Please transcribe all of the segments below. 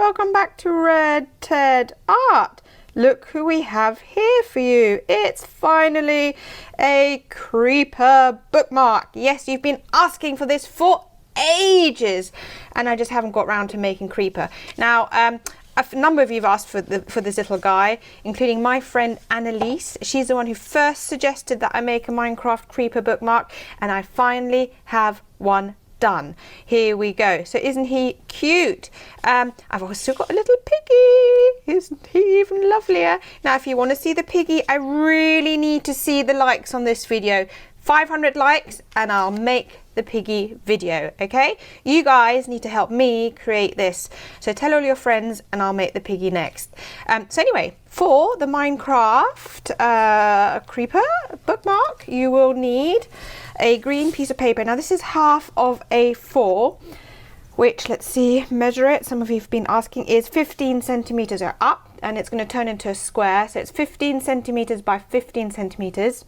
welcome back to Red Ted Art. Look who we have here for you. It's finally a Creeper bookmark. Yes, you've been asking for this for ages and I just haven't got round to making Creeper. Now, a number of you have asked for this little guy, including my friend Annalise. She's the one who first suggested that I make a Minecraft Creeper bookmark, and I finally have one done. Here we go. So isn't he cute? I've also got a little piggy. Isn't he even lovelier? Now, if you want to see the piggy, I really need to see the likes on this video. 500 likes and I'll make the piggy video, okay? You guys need to help me create this. So tell all your friends and I'll make the piggy next. So anyway, for the Minecraft Creeper bookmark, you will need a green piece of paper. Now this is half of A4, which, let's see, measure it. Some of you have been asking, is 15 centimeters up, and it's going to turn into a square. So it's 15 centimeters by 15 centimeters.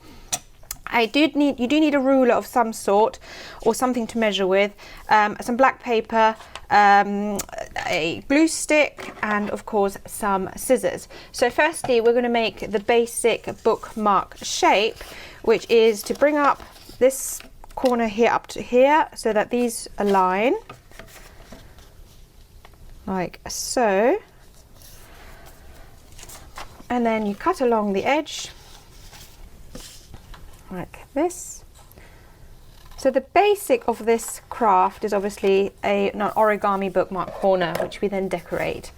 You do need a ruler of some sort or something to measure with, some black paper, a glue stick, and of course some scissors. So firstly, we're going to make the basic bookmark shape, which is to bring up this corner here up to here so that these align like so, and then you cut along the edge like this. So the basic of this craft is obviously an origami bookmark corner, which we then decorate.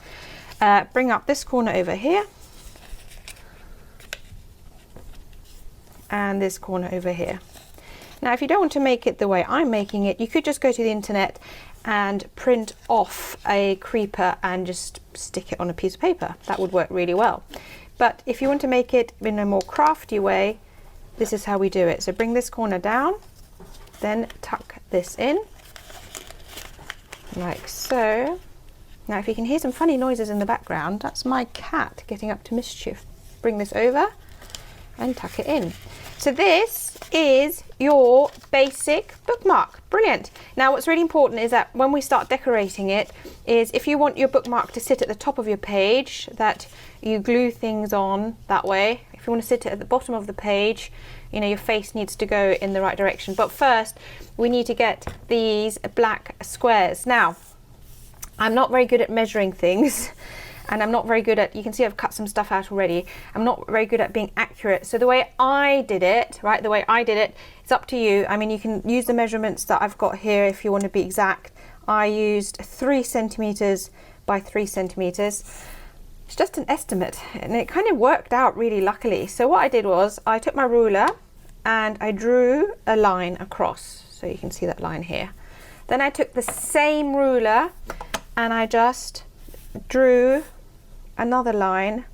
Bring up this corner over here and this corner over here. Now, if you don't want to make it the way I'm making it, you could just go to the internet and print off a creeper and just stick it on a piece of paper. That would work really well. But if you want to make it in a more crafty way, this is how we do it. So bring this corner down, then tuck this in, like so. Now if you can hear some funny noises in the background, that's my cat getting up to mischief. Bring this over and tuck it in. So this is your basic bookmark. Brilliant. Now what's really important is that when we start decorating it, is if you want your bookmark to sit at the top of your page, that you glue things on that way. If you want to sit it at the bottom of the page, you know, your face needs to go in the right direction. But first, we need to get these black squares. Now, I'm not very good at measuring things, and I'm not very good at, you can see I've cut some stuff out already. I'm not very good at being accurate. So the way I did it, right, the way I did it, it's up to you. I mean, you can use the measurements that I've got here if you want to be exact. I used 3 centimeters by 3 centimeters. It's just an estimate, and it kind of worked out really luckily. So what I did was I took my ruler and I drew a line across. So you can see that line here. Then I took the same ruler and I just drew another line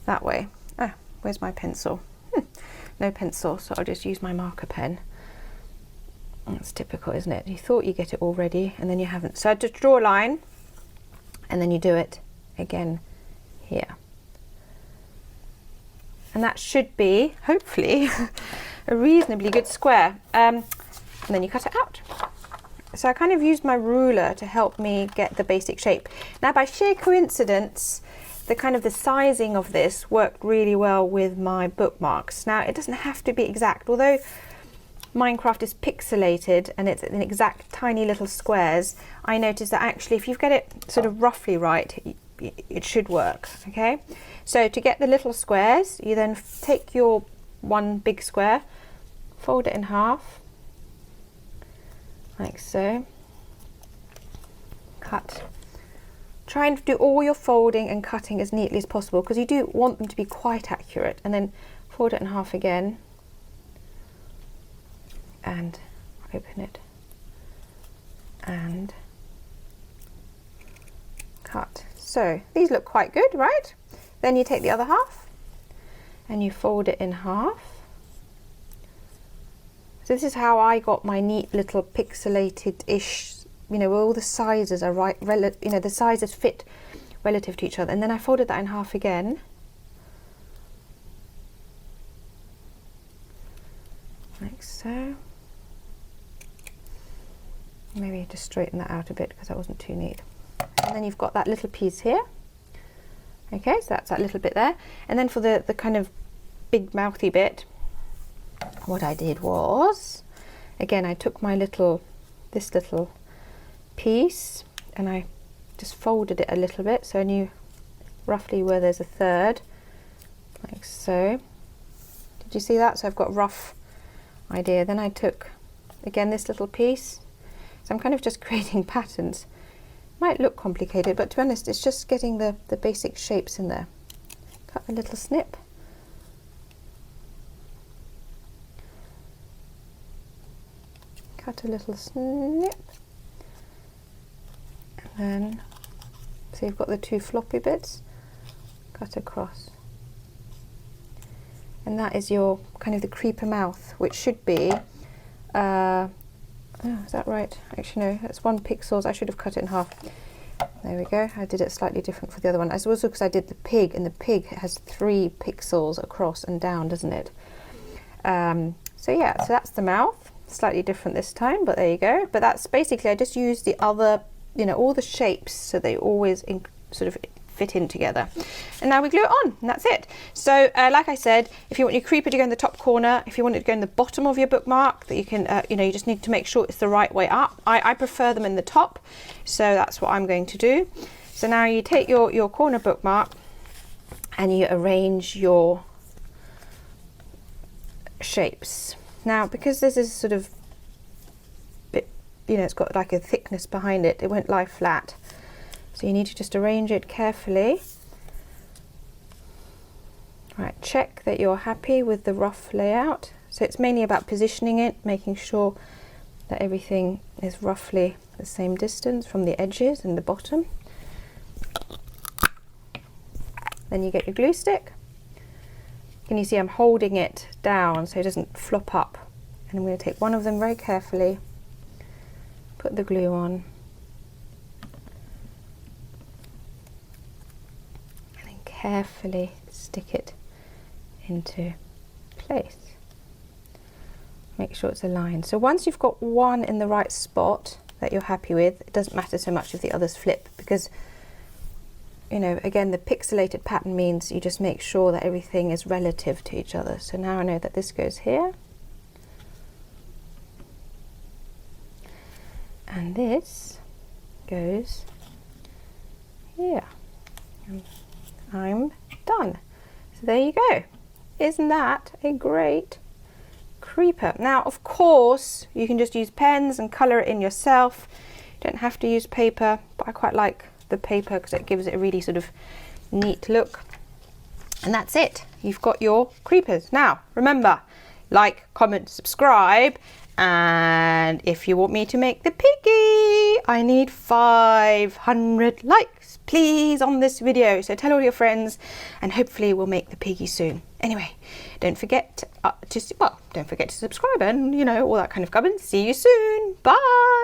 that way. Ah, where's my pencil? No pencil, so I'll just use my marker pen. That's typical, isn't it? You thought you get it all ready and then you haven't. So I just draw a line and then you do it again here. And that should be, hopefully, a reasonably good square. And then you cut it out. So I kind of used my ruler to help me get the basic shape. Now, by sheer coincidence, the sizing of this worked really well with my bookmarks. Now, it doesn't have to be exact, although Minecraft is pixelated and it's in exact tiny little squares. I noticed that actually, if you get it sort of roughly right, it should work, okay? So to get the little squares, you then take your one big square, fold it in half, like so, cut. Try and do all your folding and cutting as neatly as possible, because you do want them to be quite accurate, and then fold it in half again, and open it, and cut. So these look quite good, right? Then you take the other half and you fold it in half. So this is how I got my neat little pixelated-ish, you know, where all the sizes are right, you know, the sizes fit relative to each other. And then I folded that in half again. Like so. Maybe just straighten that out a bit because that wasn't too neat. And then you've got that little piece here. Okay, so that's that little bit there. And then for the kind of big mouthy bit, what I did was, again, I took my this little piece and I just folded it a little bit so I knew roughly where there's a third, like so. Did you see that? So I've got a rough idea. Then I took, again, this little piece. So I'm kind of just creating patterns. Might look complicated, but to be honest, it's just getting the basic shapes in there. Cut a little snip. Cut a little snip. And then, so you've got the two floppy bits. Cut across. And that is your kind of the creeper mouth, which should be, oh, is that right? Actually no, that's 1 pixel. I should have cut it in half. There we go. I did it slightly different for the other one. As also because I did the pig, and the pig has 3 pixels across and down, doesn't it? So yeah, so that's the mouth. Slightly different this time, but there you go. But that's basically, I just used the other, you know, all the shapes so they always sort of fit in together. And now we glue it on, and that's it. So like I said, if you want your creeper to go in the top corner, if you want it to go in the bottom of your bookmark, that you can, you know, you just need to make sure it's the right way up. I prefer them in the top, so that's what I'm going to do. So now you take your corner bookmark and you arrange your shapes. Now, because this is sort of bit, you know, it's got like a thickness behind it, it won't lie flat. So you need to just arrange it carefully. Right, check that you're happy with the rough layout. So it's mainly about positioning it, making sure that everything is roughly the same distance from the edges and the bottom. Then you get your glue stick. Can you see I'm holding it down so it doesn't flop up? And I'm going to take one of them very carefully, put the glue on, and then carefully stick it into place. Make sure it's aligned. So once you've got one in the right spot that you're happy with, it doesn't matter so much if the others flip, because, you know, again, the pixelated pattern means you just make sure that everything is relative to each other. So now I know that this goes here, and this goes here. And I'm done. So there you go. Isn't that a great creeper? Now, of course, you can just use pens and colour it in yourself. You don't have to use paper, but I quite like the paper because it gives it a really sort of neat look. And that's it. You've got your creepers. Now, remember, like, comment, subscribe, and if you want me to make the piggy, I need 500 likes, please, on this video. So tell all your friends, and hopefully we'll make the piggy soon. Anyway, don't forget to subscribe and, you know, all that kind of gubbins. See you soon. Bye.